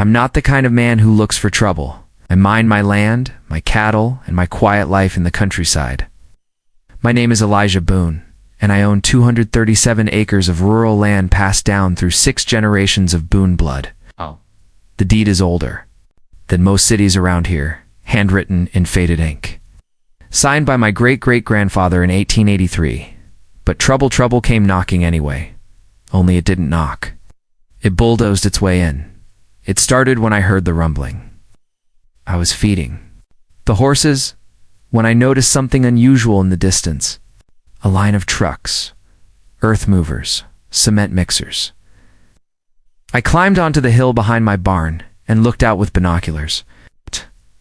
I'm not the kind of man who looks for trouble. I mind my land, my cattle, and my quiet life in the countryside. My name is Elijah Boone, and I own 237 acres of rural land passed down through 6 generations of Boone blood. Oh. The deed is older than most cities around here, handwritten in faded ink. Signed by my great-great-grandfather in 1883. But trouble came knocking anyway. Only it didn't knock. It bulldozed its way in. It started when I heard the rumbling. I was feeding the horses when I noticed something unusual in the distance. A line of trucks, earth movers, cement mixers. I climbed onto the hill behind my barn and looked out with binoculars.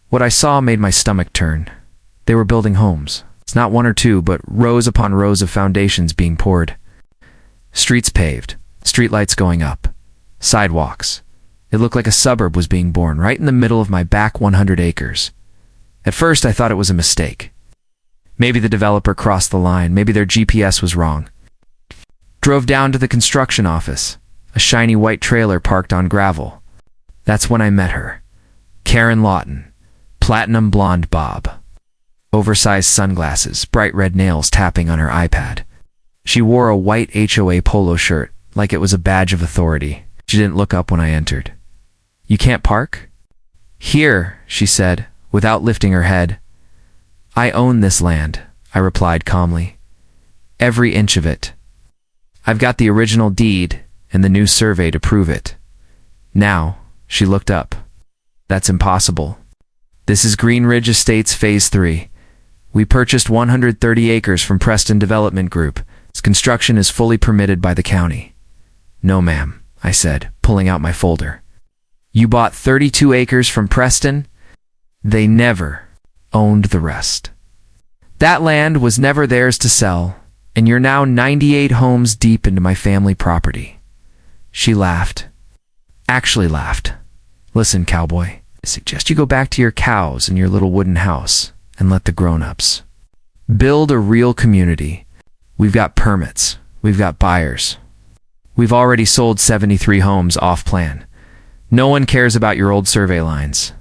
What I saw made my stomach turn. They were building homes. It's not 1 or 2, but rows upon rows of foundations being poured. Streets paved, streetlights going up, sidewalks. It looked like a suburb was being born right in the middle of my back 100 acres. At first, I thought it was a mistake. Maybe the developer crossed the line. Maybe their GPS was wrong. Drove down to the construction office. A shiny white trailer parked on gravel. That's when I met her. Karen Lawton, platinum blonde bob. Oversized sunglasses, bright red nails tapping on her iPad. She wore a white HOA polo shirt, like it was a badge of authority. She didn't look up when I entered. "You can't park?" "Here," she said, without lifting her head. "I own this land," I replied calmly. "Every inch of it. I've got the original deed and the new survey to prove it." Now, she looked up. "That's impossible. This is Green Ridge Estates Phase 3. We purchased 130 acres from Preston Development Group. Its construction is fully permitted by the county." "No, ma'am," I said, pulling out my folder. "You bought 32 acres from Preston? They never owned the rest. That land was never theirs to sell, and you're now 98 homes deep into my family property." She laughed. Actually laughed. "Listen, cowboy, I suggest you go back to your cows and your little wooden house and let the grown-ups build a real community. We've got permits. We've got buyers. We've already sold 73 homes off-plan. No one cares about your old survey lines."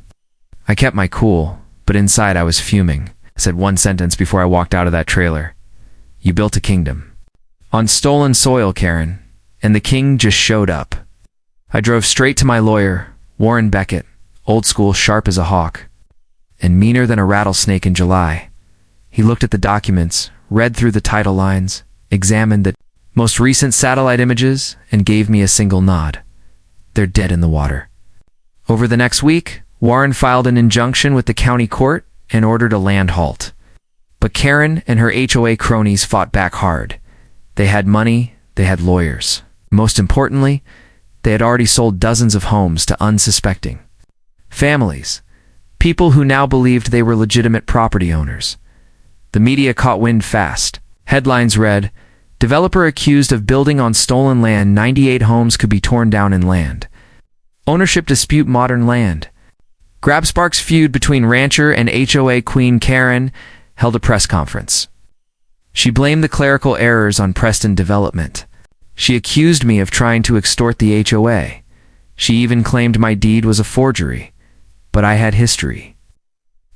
I kept my cool, but inside I was fuming. I said one sentence before I walked out of that trailer. "You built a kingdom on stolen soil, Karen, and the king just showed up." I drove straight to my lawyer, Warren Beckett, old school, sharp as a hawk, and meaner than a rattlesnake in July. He looked at the documents, read through the title lines, examined the most recent satellite images, and gave me a single nod. "They're dead in the water." Over the next week, Warren filed an injunction with the county court and ordered a land halt. But Karen and her HOA cronies fought back hard. They had money, they had lawyers. Most importantly, they had already sold dozens of homes to unsuspecting families, people who now believed they were legitimate property owners. The media caught wind fast. Headlines read, "Developer accused of building on stolen land, 98 homes could be torn down in land. Ownership dispute modern land." Grab sparks feud between rancher and HOA queen. Karen held a press conference. She blamed the clerical errors on Preston Development. She accused me of trying to extort the HOA. She even claimed my deed was a forgery. But I had history.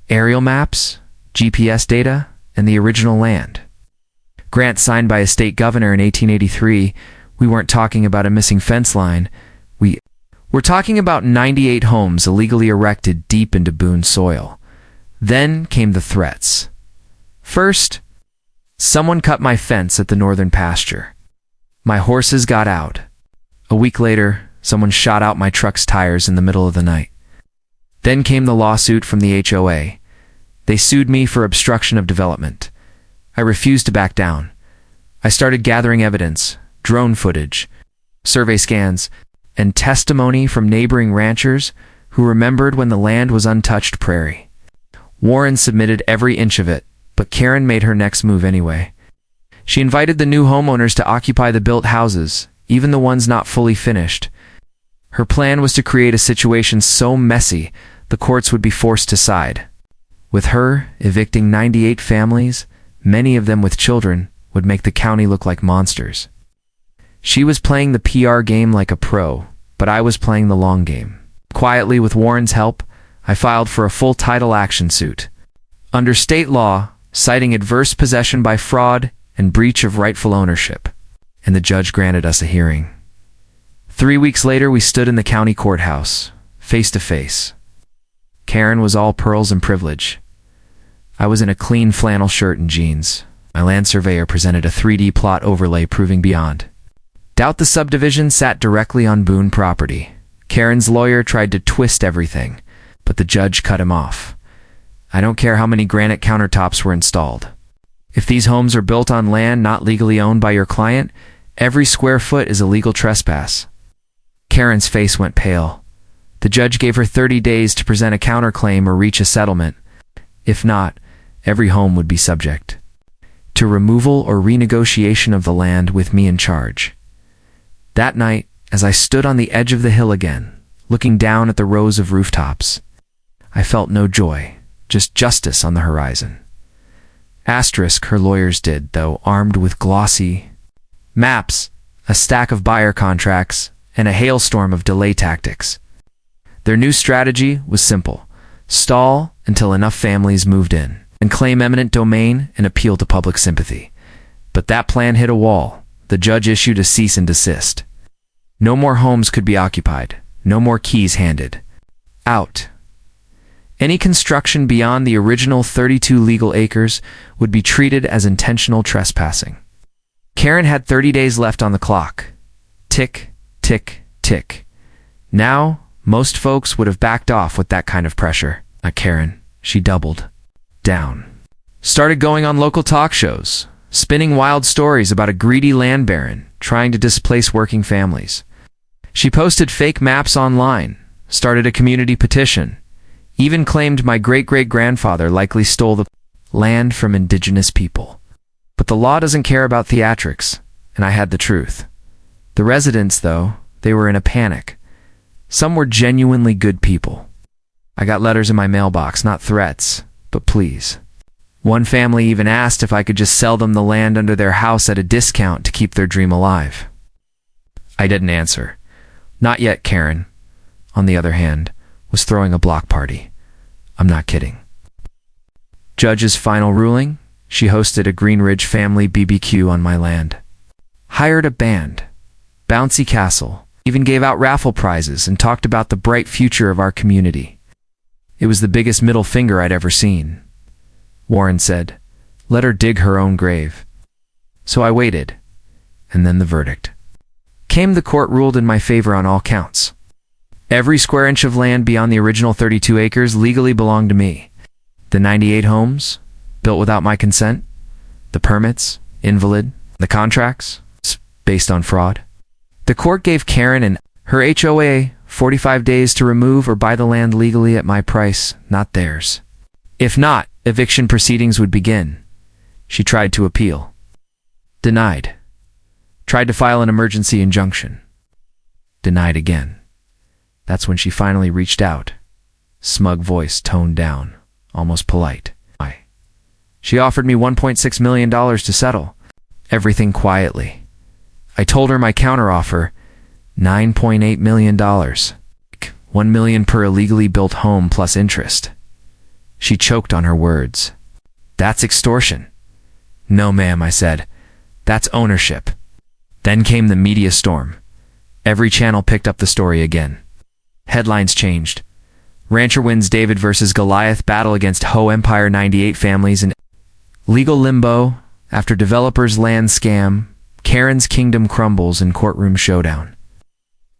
Aerial maps, GPS data, and the original land. Grant signed by a state governor in 1883. We weren't talking about a missing fence line. We're talking about 98 homes illegally erected deep into Boone soil. Then came the threats. First, someone cut my fence at the northern pasture. My horses got out. A week later, someone shot out my truck's tires in the middle of the night. Then came the lawsuit from the HOA. They sued me for obstruction of development. I refused to back down. I started gathering evidence, drone footage, survey scans, and testimony from neighboring ranchers who remembered when the land was untouched prairie. Warren submitted every inch of it, but Karen made her next move anyway. She invited the new homeowners to occupy the built houses, even the ones not fully finished. Her plan was to create a situation so messy the courts would be forced to side. With her evicting 98 families, many of them with children, would make the county look like monsters. She was playing the PR game like a pro, but I was playing the long game. Quietly, with Warren's help, I filed for a full title action suit. Under state law, citing adverse possession by fraud and breach of rightful ownership. And the judge granted us a hearing. 3 weeks later, we stood in the county courthouse, face to face. Karen was all pearls and privilege. I was in a clean flannel shirt and jeans. My land surveyor presented a 3D plot overlay proving beyond doubt the subdivision sat directly on Boone property. Karen's lawyer tried to twist everything, but the judge cut him off. I don't care how many granite countertops were installed. If these homes are built on land not legally owned by your client, every square foot is a legal trespass. Karen's face went pale. The judge gave her 30 days to present a counterclaim or reach a settlement. If not, every home would be subject to removal or renegotiation of the land with me in charge. That night, as I stood on the edge of the hill again, looking down at the rows of rooftops, I felt no joy, just justice on the horizon. Asterisk, her lawyers did, though, armed with glossy maps, a stack of buyer contracts, and a hailstorm of delay tactics. Their new strategy was simple: stall until enough families moved in, and claim eminent domain and appeal to public sympathy. But that plan hit a wall. The judge issued a cease and desist. No more homes could be occupied. No more keys handed out. Any construction beyond the original 32 legal acres would be treated as intentional trespassing. Karen had 30 days left on the clock. Tick, tick, tick. Now, most folks would have backed off with that kind of pressure. Not Karen. She doubled down. Started going on local talk shows, spinning wild stories about a greedy land baron trying to displace working families. She posted fake maps online, started a community petition, even claimed my great-great-grandfather likely stole the land from indigenous people. But the law doesn't care about theatrics, and I had the truth. The residents, though, they were in a panic. Some were genuinely good people. I got letters in my mailbox, not threats, but pleas. One family even asked if I could just sell them the land under their house at a discount to keep their dream alive. I didn't answer. Not yet. Karen, on the other hand, was throwing a block party. I'm not kidding. Judge's final ruling? She hosted a Green Ridge family BBQ on my land. Hired a band. Bouncy castle. Even gave out raffle prizes and talked about the bright future of our community. It was the biggest middle finger I'd ever seen. Warren said, let her dig her own grave. So I waited, and then the verdict came. The court ruled in my favor on all counts. Every square inch of land beyond the original 32 acres legally belonged to me. The 98 homes, built without my consent, the permits, invalid, the contracts, based on fraud. The court gave Karen and her HOA 45 days to remove or buy the land legally at my price, not theirs. If not, eviction proceedings would begin. She tried to appeal. Denied. Tried to file an emergency injunction. Denied again. That's when she finally reached out. Smug voice toned down, almost polite. She offered me $1.6 million to settle. Everything quietly. I told her my counteroffer, $9.8 million. $1 million per illegally built home plus interest. She choked on her words. That's extortion. No, ma'am, I said. That's ownership. Then came the media storm. Every channel picked up the story again. Headlines changed. Rancher wins David versus Goliath battle against HOA Empire 98 families in legal limbo after developer's land scam. Karen's kingdom crumbles in courtroom showdown.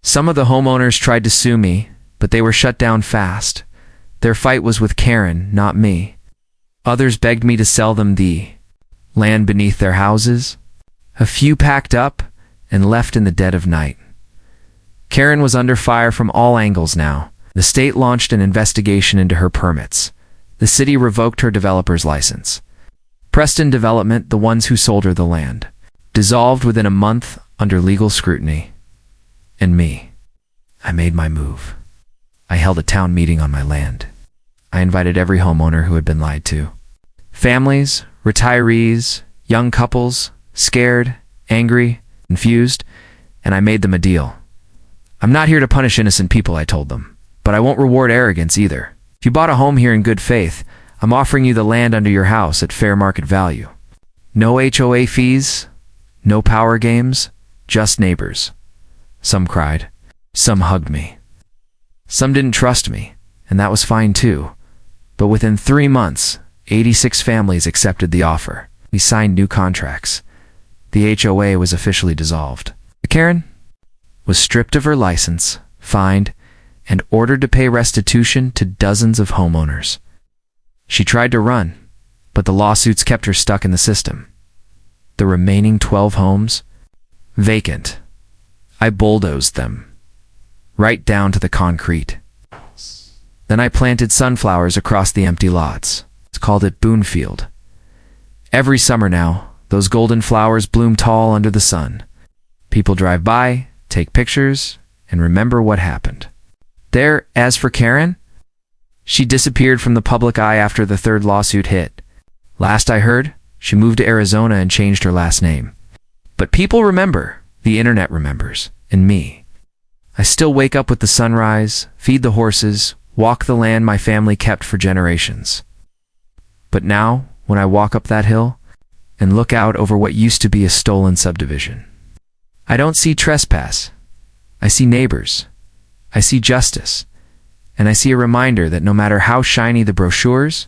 Some of the homeowners tried to sue me, but they were shut down fast. Their fight was with Karen, not me. Others begged me to sell them the land beneath their houses. A few packed up and left in the dead of night. Karen was under fire from all angles now. The state launched an investigation into her permits. The city revoked her developer's license. Preston Development, the ones who sold her the land, dissolved within a month under legal scrutiny. And me. I made my move. I held a town meeting on my land. I invited every homeowner who had been lied to. Families, retirees, young couples, scared, angry, confused, and I made them a deal. I'm not here to punish innocent people, I told them. But I won't reward arrogance either. If you bought a home here in good faith, I'm offering you the land under your house at fair market value. No HOA fees, no power games, just neighbors. Some cried. Some hugged me. Some didn't trust me, and that was fine too. But within 3 months, 86 families accepted the offer. We signed new contracts. The HOA was officially dissolved. Karen was stripped of her license, fined, and ordered to pay restitution to dozens of homeowners. She tried to run, but the lawsuits kept her stuck in the system. The remaining 12 homes, vacant. I bulldozed them, right down to the concrete. Then I planted sunflowers across the empty lots. It's called it Boonfield. Every summer now, those golden flowers bloom tall under the sun. People drive by, take pictures, and remember what happened. As for Karen, she disappeared from the public eye after the third lawsuit hit. Last I heard, she moved to Arizona and changed her last name. But people remember, the internet remembers, and me. I still wake up with the sunrise, feed the horses, walk the land my family kept for generations. But now, when I walk up that hill and look out over what used to be a stolen subdivision, I don't see trespass. I see neighbors. I see justice. And I see a reminder that no matter how shiny the brochures,